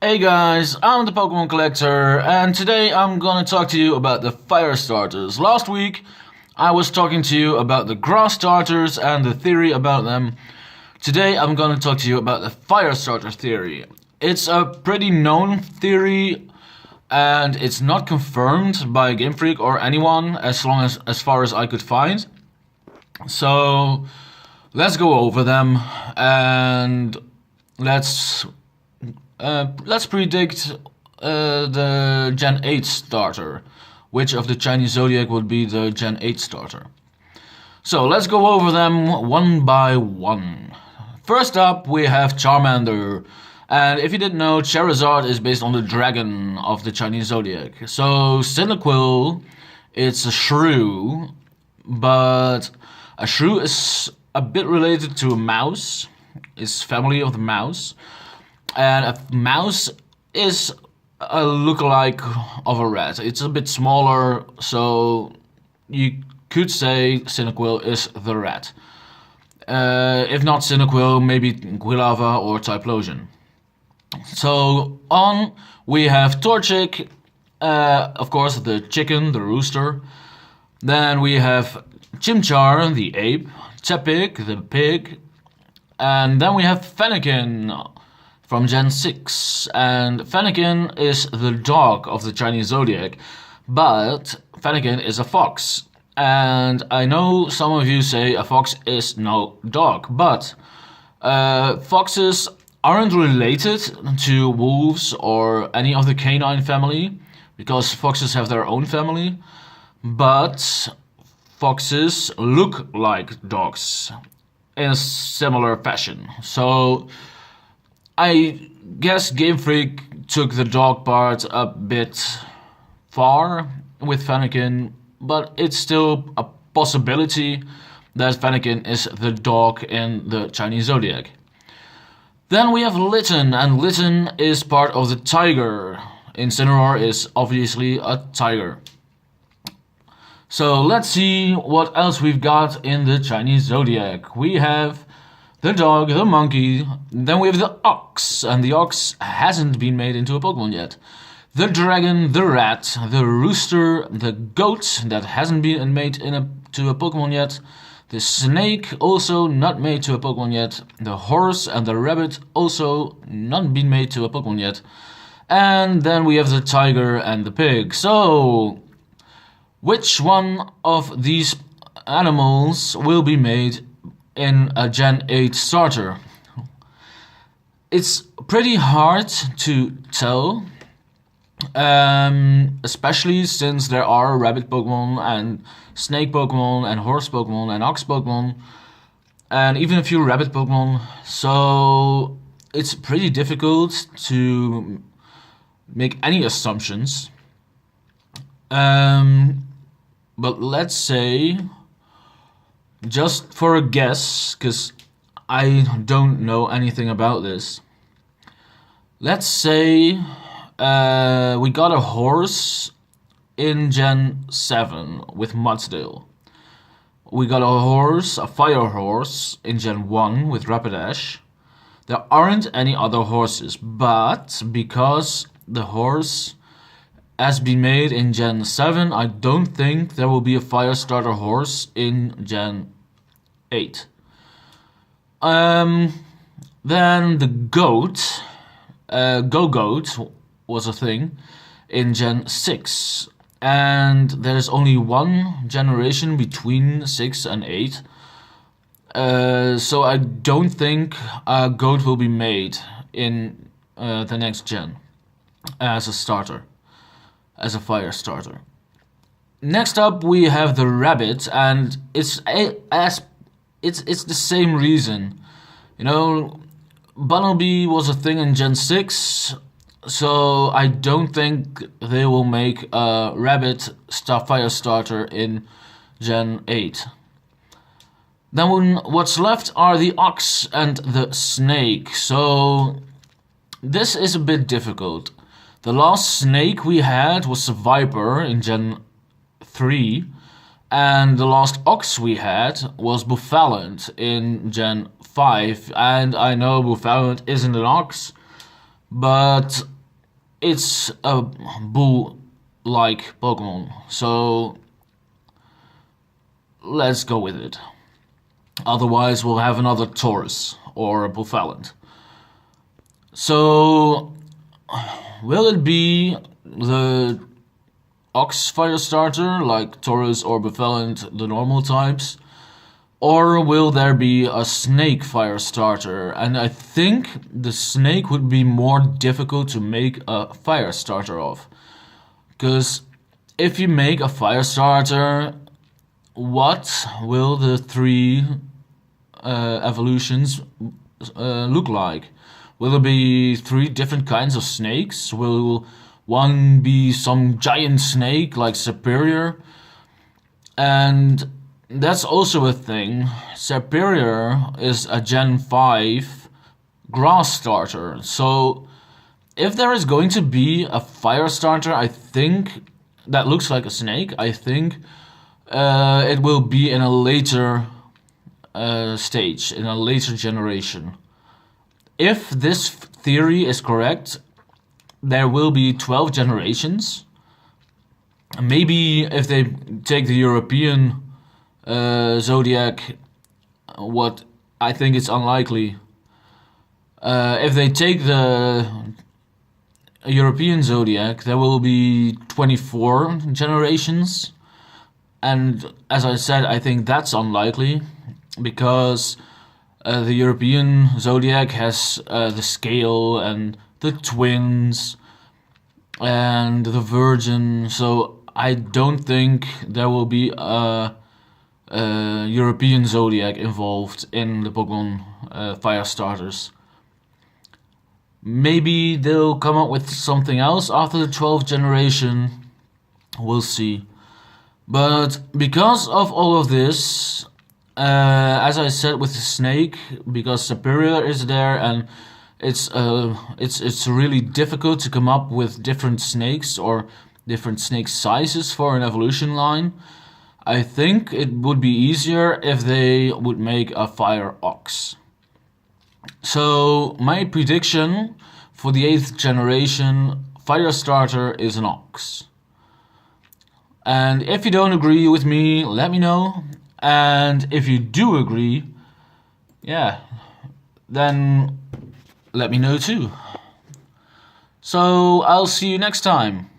Hey guys, I'm the Pokemon Collector, and today I'm gonna talk to you about the fire starters. Last week I was talking to you about the grass starters and the theory about them. Today I'm gonna talk to you about the fire starter theory. It's a pretty known theory and it's not confirmed by Game Freak or anyone as far as I could find. So let's go over them and let's predict the Gen 8 starter. Which of the Chinese Zodiac would be the Gen 8 starter? So let's go over them one by one. First up we have Charmander. And if you didn't know, Charizard is based on the dragon of the Chinese Zodiac. So Cyndaquil, it's a shrew, but a shrew is a bit related to a mouse. It's family of the mouse. And a mouse is a lookalike of a rat. It's a bit smaller, so you could say Cyndaquil is the rat. If not Cyndaquil, maybe Quilava or Typhlosion. So on we have Torchic, of course the chicken, the rooster. Then we have Chimchar, the ape, Tepig, the pig. And then we have Fennekin from Gen 6, and Fennekin is the dog of the Chinese Zodiac, but Fennekin is a fox. And I know some of you say a fox is no dog, but foxes aren't related to wolves or any of the canine family, because foxes have their own family, but foxes look like dogs in a similar fashion. So I guess Game Freak took the dog part a bit far with Fennekin, but it's still a possibility that Fennekin is the dog in the Chinese Zodiac. Then we have Litten, and Litten is part of the tiger. Incineroar is obviously a tiger. So let's see what else we've got in the Chinese Zodiac. We have the dog, the monkey, then we have the ox, and the ox hasn't been made into a Pokemon yet. The dragon, the rat, the rooster, the goat that hasn't been made into a Pokemon yet. The snake also not made to a Pokemon yet. The horse and the rabbit also not been made to a Pokemon yet. And then we have the tiger and the pig. So which one of these animals will be made in a Gen 8 starter? It's pretty hard to tell, especially since there are rabbit Pokemon and snake Pokemon and horse Pokemon and ox Pokemon and even a few rabbit Pokemon, so it's pretty difficult to make any assumptions. But let's say, just for a guess, because I don't know anything about this, let's say we got a horse in Gen 7 with Mudsdale. We got a horse, a fire horse, in Gen 1 with Rapidash. There aren't any other horses, but because the horse has been made in Gen 7, I don't think there will be a fire starter horse in Gen 8. Then the goat, Go-Goat was a thing in Gen 6. And there's only one generation between 6 and 8. So I don't think a goat will be made in the next gen as a starter, as a fire starter. Next up we have the rabbit, and it's the same reason. You know, Bunnelby was a thing in Gen 6, so I don't think they will make a rabbit fire starter in Gen 8. Then what's left are the ox and the snake, so this is a bit difficult. The last snake we had was a viper in Gen 3, and the last ox we had was Buffalant in Gen 5, and I know Buffalant isn't an ox, but it's a bull-like Pokemon, so let's go with it. Otherwise, we'll have another Taurus or a Bullfalent. So, will it be the Ox fire starter, like Taurus or Bullfalent, the normal types? Or will there be a Snake fire starter? And I think the Snake would be more difficult to make a fire starter of. Because if you make a fire starter, what will the three evolutions look like? Will there be three different kinds of snakes? Will one be some giant snake like Superior? And that's also a thing. Superior is a Gen 5 grass starter. So if there is going to be a fire starter, I think that looks like a snake. I think it will be in a later stage, in a later generation. If this theory is correct, there will be 12 generations. Maybe if they take the European Zodiac, what I think is unlikely, if they take the European Zodiac, there will be 24 generations. And as I said, I think that's unlikely, because the European Zodiac has the Scale and the Twins and the Virgin, so I don't think there will be a European Zodiac involved in the Pokemon fire starters. Maybe they'll come up with something else after the 12th generation, we'll see. But because of all of this, as I said with the Snake, because Superior is there, and it's really difficult to come up with different snakes or different snake sizes for an evolution line. I think it would be easier if they would make a Fire Ox. So my prediction for the 8th generation fire starter is an Ox. And if you don't agree with me, let me know. And if you do agree, yeah, then let me know too. So I'll see you next time.